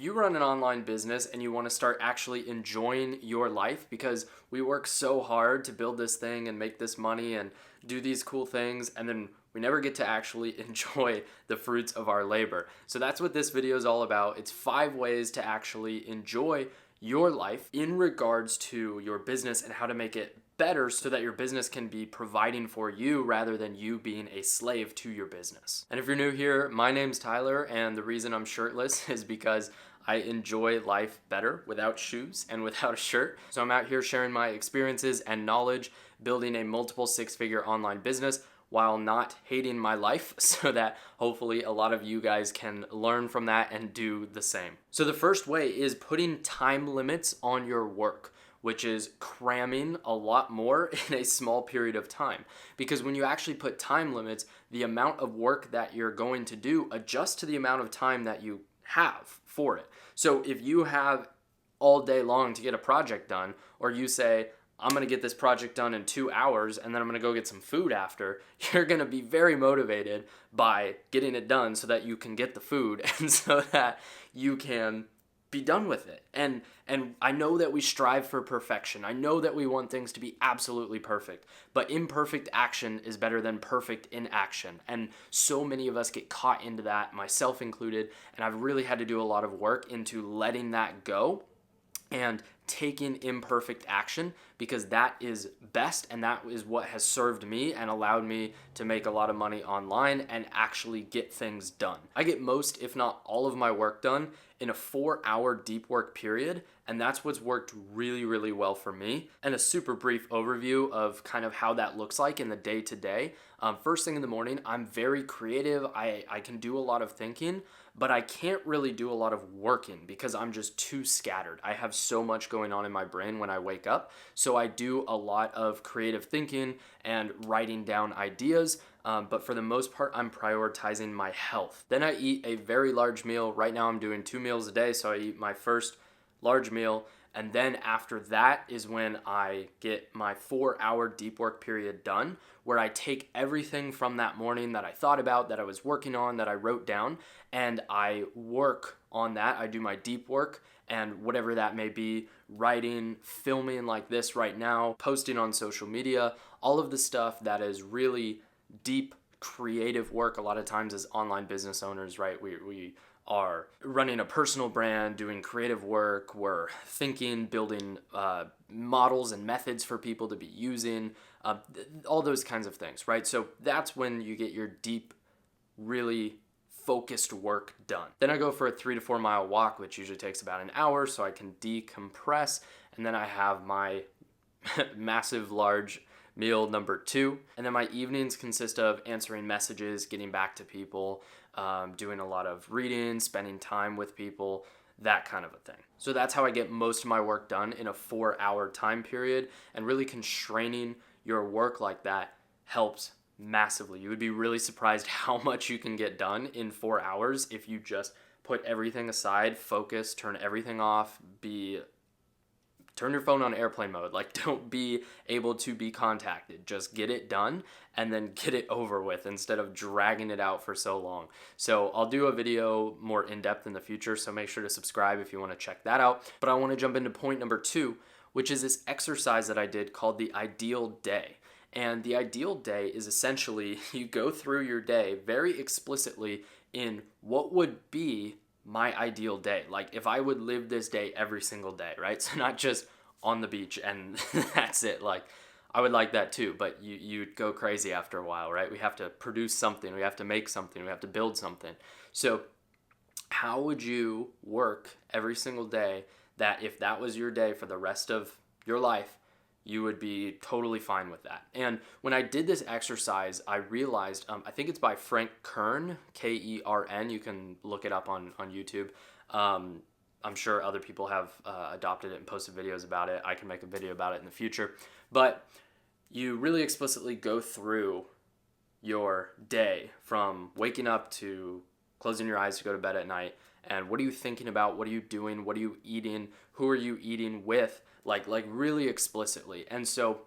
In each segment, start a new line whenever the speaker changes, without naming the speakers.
you run an online business and you want to start actually enjoying your life, because we work so hard to build this thing and make this money and do these cool things, and then we never get to actually enjoy the fruits of our labor. So that's what this video is all about. It's 5 ways to actually enjoy your life in regards to your business and how to make it better so that your business can be providing for you rather than you being a slave to your business. And if you're new here, my name's Tyler, and the reason I'm shirtless is because I enjoy life better without shoes and without a shirt. So I'm out here sharing my experiences and knowledge, building a multiple 6-figure online business while not hating my life, so that hopefully a lot of you guys can learn from that and do the same. So the first way is putting time limits on your work, which is cramming a lot more in a small period of time. Because when you actually put time limits, the amount of work that you're going to do adjusts to the amount of time that you have for it. So if you have all day long to get a project done, or you say, I'm going to get this project done in 2 hours and then I'm going to go get some food after, you're going to be very motivated by getting it done so that you can get the food and so that you can be done with it. And I know that we strive for perfection. I know that we want things to be absolutely perfect, but imperfect action is better than perfect inaction. And so many of us get caught into that, myself included, and I've really had to do a lot of work into letting that go and taking imperfect action, because that is best and that is what has served me and allowed me to make a lot of money online and actually get things done. I get most, if not all of my work done in a 4-hour deep work period, and that's what's worked really, really well for me. And a super brief overview of kind of how that looks like in the day-to-day. First thing in the morning, I'm very creative. I can do a lot of thinking, but I can't really do a lot of working because I'm just too scattered. I have so much going on in my brain when I wake up. So I do a lot of creative thinking and writing down ideas. But for the most part, I'm prioritizing my health. Then I eat a very large meal. Right now I'm doing 2 meals a day. So I eat my first large meal. And then after that is when I get my 4-hour deep work period done, where I take everything from that morning that I thought about, that I was working on, that I wrote down, and I work on that. I do my deep work and whatever that may be, writing, filming like this right now, posting on social media, all of the stuff that is really deep creative work. A lot of times as online business owners, right, we are running a personal brand, doing creative work, we're thinking, building models and methods for people to be using, all those kinds of things, right? So that's when you get your deep, really focused work done. Then I go for a 3 to 4 mile walk, which usually takes about an hour, so I can decompress, and then I have my massive, large meal number 2. And then my evenings consist of answering messages, getting back to people, doing a lot of reading, spending time with people, that kind of a thing. So that's how I get most of my work done in a 4-hour time period, and really constraining your work like that helps massively. You would be really surprised how much you can get done in 4 hours if you just put everything aside, focus, turn everything off, turn your phone on airplane mode. Like, don't be able to be contacted. Just get it done and then get it over with instead of dragging it out for so long. So I'll do a video more in depth in the future, so make sure to subscribe if you want to check that out. But I want to jump into point number 2, which is this exercise that I did called the ideal day. And the ideal day is essentially you go through your day very explicitly in what would be my ideal day. Like if I would live this day every single day, right? So not just on the beach and that's it. Like I would like that too, but you'd go crazy after a while, right? We have to produce something, we have to make something, we have to build something. So how would you work every single day that if that was your day for the rest of your life, you would be totally fine with that? And when I did this exercise, I realized, I think it's by Frank Kern, Kern. You can look it up on YouTube. I'm sure other people have adopted it and posted videos about it. I can make a video about it in the future. But you really explicitly go through your day from waking up to closing your eyes to go to bed at night. And what are you thinking about? What are you doing? What are you eating? Who are you eating with? Like really explicitly. And so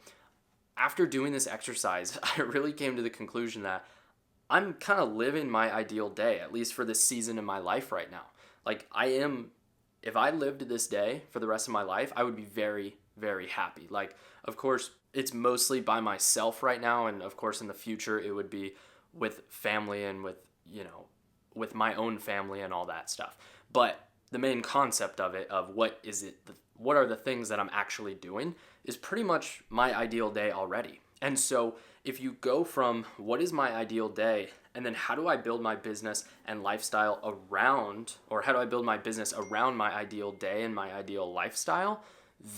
after doing this exercise, I really came to the conclusion that I'm kind of living my ideal day, at least for this season in my life right now. Like I am if I lived this day for the rest of my life, I would be very, very happy. Like, of course, it's mostly by myself right now. And of course, in the future, it would be with family and with, with my own family and all that stuff. But the main concept of it, of what are the things that I'm actually doing, is pretty much my ideal day already. And so if you go from what is my ideal day, and then how do I build my business and lifestyle around, or how do I build my business around my ideal day and my ideal lifestyle,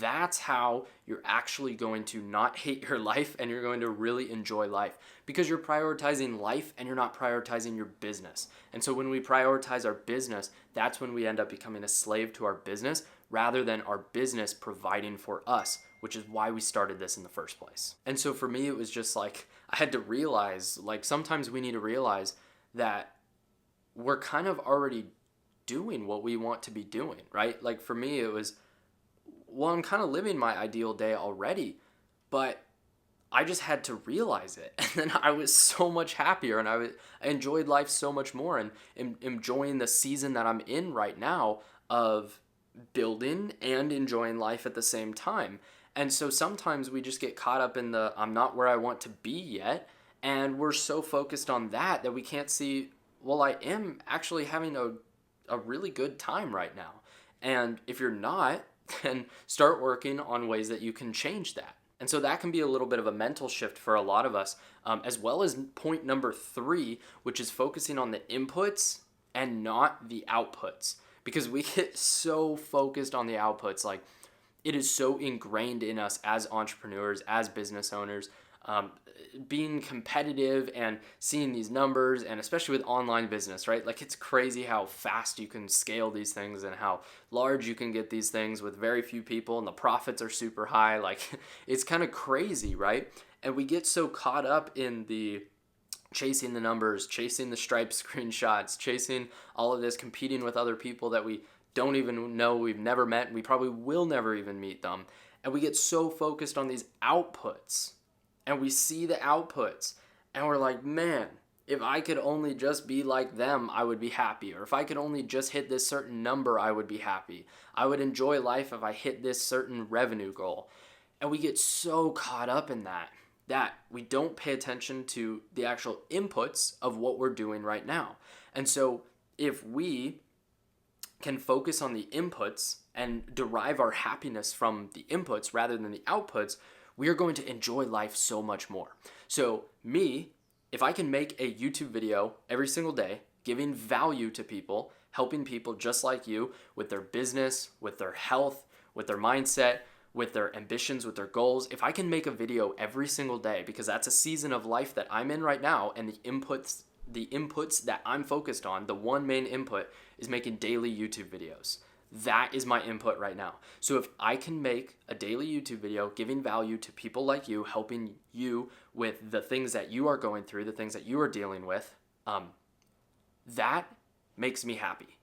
that's how you're actually going to not hate your life, and you're going to really enjoy life, because you're prioritizing life and you're not prioritizing your business. And so when we prioritize our business, that's when we end up becoming a slave to our business rather than our business providing for us, which is why we started this in the first place. And so for me, it was just like, I had to realize, like, sometimes we need to realize that we're kind of already doing what we want to be doing, right? Like for me, it was, well, I'm kind of living my ideal day already, but I just had to realize it. And then I was so much happier, and I enjoyed life so much more, and enjoying the season that I'm in right now of building and enjoying life at the same time. And so sometimes we just get caught up in the I'm not where I want to be yet, and we're so focused on that we can't see, well, I am actually having a really good time right now. And if you're not, then start working on ways that you can change that. And so that can be a little bit of a mental shift for a lot of us, as well as point number 3, which is focusing on the inputs and not the outputs. Because we get so focused on the outputs, like it is so ingrained in us as entrepreneurs, as business owners, being competitive and seeing these numbers, and especially with online business, right? Like it's crazy how fast you can scale these things and how large you can get these things with very few people, and the profits are super high. Like it's kind of crazy, right? And we get so caught up in the chasing the numbers, chasing the Stripe screenshots, chasing all of this, competing with other people that we don't even know, we've never met, and we probably will never even meet them. And we get so focused on these outputs, and we see the outputs, and we're like, man, if I could only just be like them, I would be happy. Or if I could only just hit this certain number, I would be happy. I would enjoy life if I hit this certain revenue goal. And we get so caught up in that we don't pay attention to the actual inputs of what we're doing right now. And so if we can focus on the inputs and derive our happiness from the inputs rather than the outputs, we are going to enjoy life so much more. So me, if I can make a YouTube video every single day, giving value to people, helping people just like you with their business, with their health, with their mindset, with their ambitions, with their goals, if I can make a video every single day, because that's a season of life that I'm in right now, and the inputs that I'm focused on, the one main input is making daily YouTube videos. That is my input right now. So if I can make a daily YouTube video giving value to people like you, helping you with the things that you are going through, the things that you are dealing with, that makes me happy.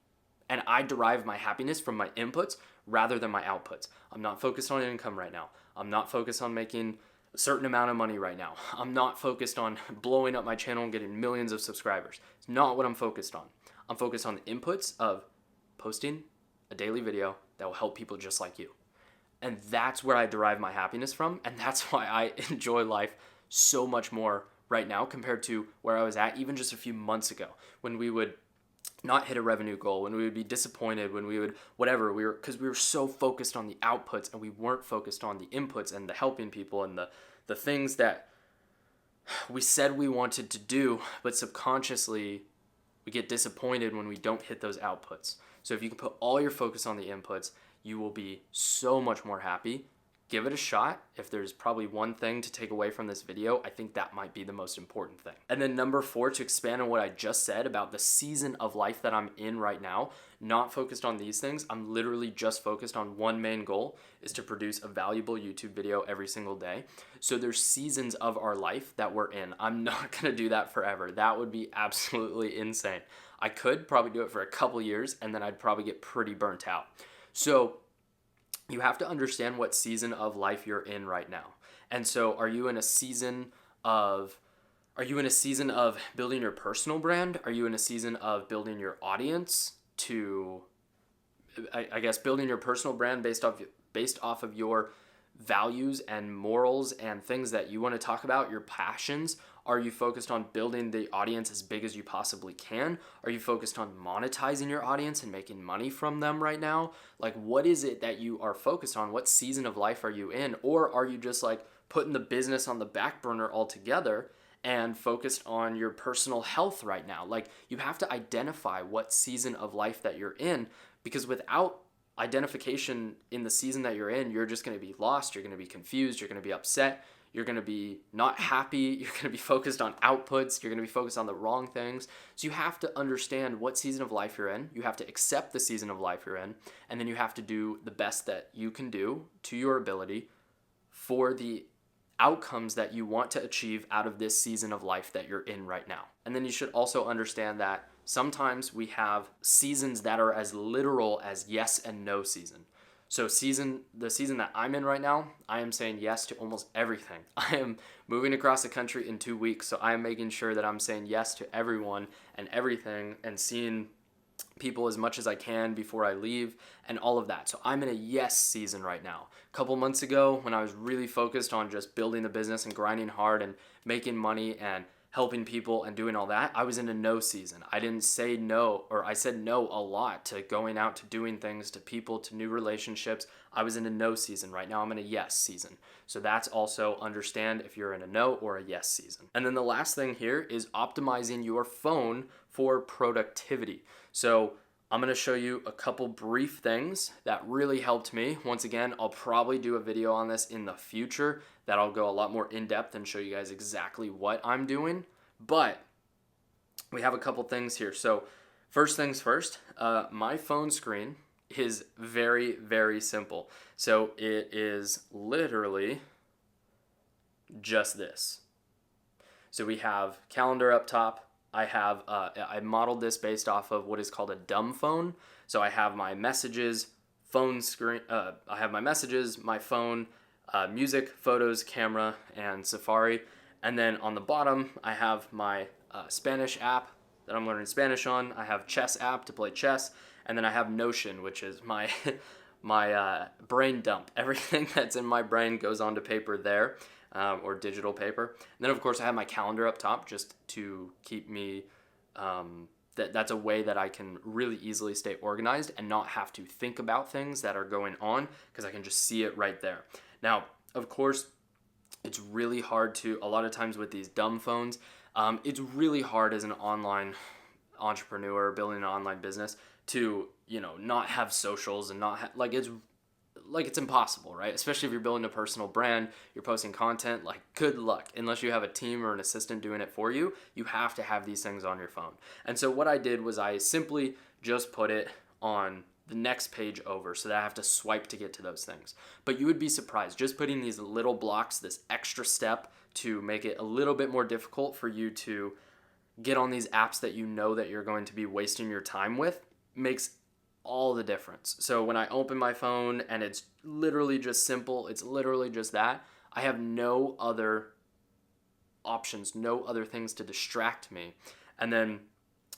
And I derive my happiness from my inputs rather than my outputs. I'm not focused on income right now. I'm not focused on making a certain amount of money right now. I'm not focused on blowing up my channel and getting millions of subscribers. It's not what I'm focused on. I'm focused on the inputs of posting a daily video that will help people just like you. And that's where I derive my happiness from, and that's why I enjoy life so much more right now compared to where I was at even just a few months ago, when we would not hit a revenue goal, when we would be disappointed, when we would whatever, because we were so focused on the outputs and we weren't focused on the inputs and the helping people and the things that we said we wanted to do, but subconsciously we get disappointed when we don't hit those outputs. So if you can put all your focus on the inputs, you will be so much more happy. Give it a shot. If there's probably one thing to take away from this video, I think that might be the most important thing. And then number 4, to expand on what I just said about the season of life that I'm in right now, not focused on these things. I'm literally just focused on one main goal, is to produce a valuable YouTube video every single day. So there's seasons of our life that we're in. I'm not going to do that forever. That would be absolutely insane. I could probably do it for a couple years, and then I'd probably get pretty burnt out. So you have to understand what season of life you're in right now. And so are you in a season of building your personal brand? Are you in a season of building your audience to I guess building your personal brand based off of your values and morals and things that you want to talk about, your passions? Are you focused on building the audience as big as you possibly can? Are you focused on monetizing your audience and making money from them right now? Like, what is it that you are focused on? What season of life are you in? Or are you just like putting the business on the back burner altogether and focused on your personal health right now? Like, you have to identify what season of life that you're in, because without identification in the season that you're in, you're just going to be lost, you're going to be confused, you're going to be upset, you're going to be not happy, you're going to be focused on outputs, you're going to be focused on the wrong things. So you have to understand what season of life you're in, you have to accept the season of life you're in, and then you have to do the best that you can do to your ability for the outcomes that you want to achieve out of this season of life that you're in right now. And then you should also understand that sometimes we have seasons that are as literal as yes and no season. So the season that I'm in right now, I am saying yes to almost everything. I am moving across the country in 2 weeks, so I am making sure that I'm saying yes to everyone and everything and seeing people as much as I can before I leave and all of that. So I'm in a yes season right now. A couple months ago, when I was really focused on just building the business and grinding hard and making money and helping people and doing all that, I was in a no season. I didn't say no, or I said no a lot to going out, to doing things, to people, to new relationships. I was in a no season. Right now I'm in a yes season. So that's also understand if you're in a no or a yes season. And then the last thing here is optimizing your phone for productivity. So I'm going to show you a couple brief things that really helped me. Once again, I'll probably do a video on this in the future that I'll go a lot more in depth and show you guys exactly what I'm doing. But we have a couple things here. So first things first, my phone screen is very, very simple. So it is literally just this. So we have calendar up top. I modeled this based off of what is called a dumb phone. So I have my messages, phone screen. I have my messages, my phone, music, photos, camera, and Safari. And then on the bottom, I have my Spanish app that I'm learning Spanish on. I have chess app to play chess, and then I have Notion, which is my my brain dump. Everything that's in my brain goes onto paper there. Or digital paper. And then of course I have my calendar up top just to keep me, that's a way that I can really easily stay organized and not have to think about things that are going on because I can just see it right there. Now, of course, it's really hard to, a lot of times with these dumb phones, it's really hard as an online entrepreneur building an online business to, not have socials and not it's impossible, right? Especially if you're building a personal brand, you're posting content, like good luck. Unless you have a team or an assistant doing it for you, you have to have these things on your phone. And so what I did was I simply just put it on the next page over so that I have to swipe to get to those things. But you would be surprised, just putting these little blocks, this extra step to make it a little bit more difficult for you to get on these apps that you know that you're going to be wasting your time with makes all the difference. So when I open my phone and it's literally just simple, it's literally just that, I have no other options, no other things to distract me. And then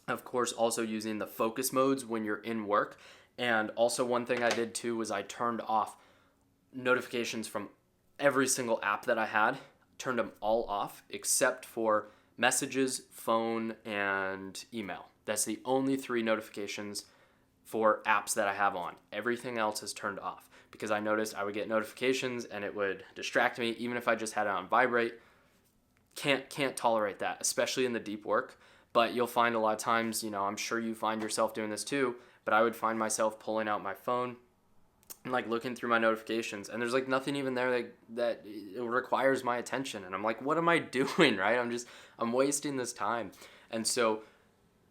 of course also using the focus modes when you're in work. And also one thing I did too was I turned off notifications from every single app that I had, turned them all off except for messages, phone, and email. That's the only 3 notifications for apps that I have on. Everything else is turned off because I noticed I would get notifications and it would distract me even if I just had it on vibrate. Can't tolerate that, especially in the deep work. But you'll find a lot of times, I'm sure you find yourself doing this too, but I would find myself pulling out my phone and like looking through my notifications and there's like nothing even there that it requires my attention. And I'm like, what am I doing, right? I'm wasting this time. And so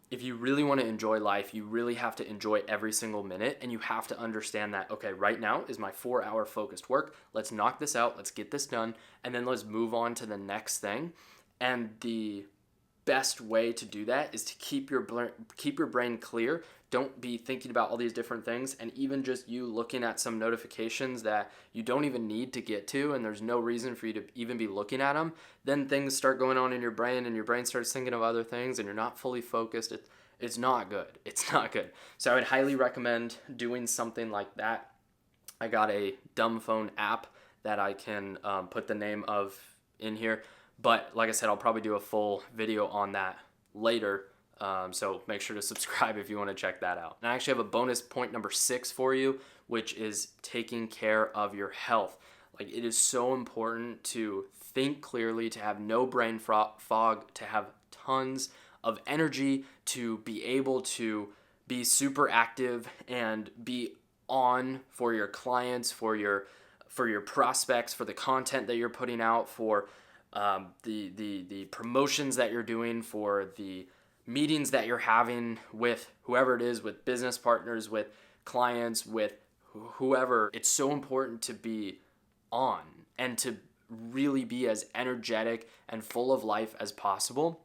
if you really want to enjoy life, you really have to enjoy every single minute, and you have to understand that, okay, right now is my 4-hour focused work. Let's knock this out. Let's get this done. And then let's move on to the next thing. And the best way to do that is to keep your brain clear. Don't be thinking about all these different things, and even just you looking at some notifications that you don't even need to get to and there's no reason for you to even be looking at them, then things start going on in your brain and your brain starts thinking of other things and you're not fully focused. It's not good. It's not good. So I would highly recommend doing something like that. I got a dumb phone app that I can put the name of in here. But like I said, I'll probably do a full video on that later. So make sure to subscribe if you want to check that out. And I actually have a bonus point number 6 for you, which is taking care of your health. Like, it is so important to think clearly, to have no brain fog, to have tons of energy, to be able to be super active and be on for your clients, for your prospects, for the content that you're putting out, for the promotions that you're doing, for the meetings that you're having with whoever it is, with business partners, with clients, with whoever. It's so important to be on and to really be as energetic and full of life as possible.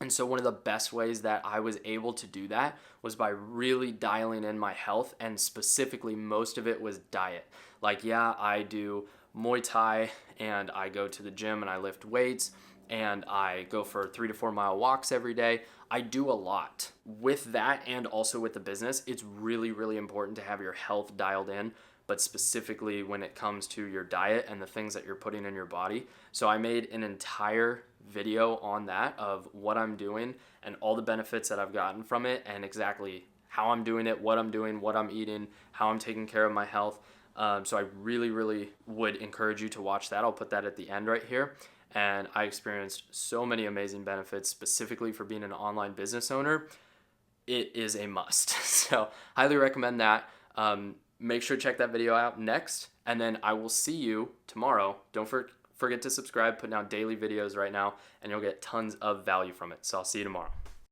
And so one of the best ways that I was able to do that was by really dialing in my health, and specifically most of it was diet. Like, yeah, I do Muay Thai and I go to the gym and I lift weights and I go for 3 to 4 mile walks every day. I do a lot. With that, and also with the business, it's really, really important to have your health dialed in, but specifically when it comes to your diet and the things that you're putting in your body. So I made an entire video on that, of what I'm doing and all the benefits that I've gotten from it, and exactly how I'm doing it, what I'm doing, what I'm eating, how I'm taking care of my health. So I really, really would encourage you to watch that. I'll put that at the end right here. And I experienced so many amazing benefits specifically for being an online business owner. It is a must. So highly recommend that. Make sure to check that video out next, and then I will see you tomorrow. Don't forget to subscribe, putting out daily videos right now, and you'll get tons of value from it. So I'll see you tomorrow.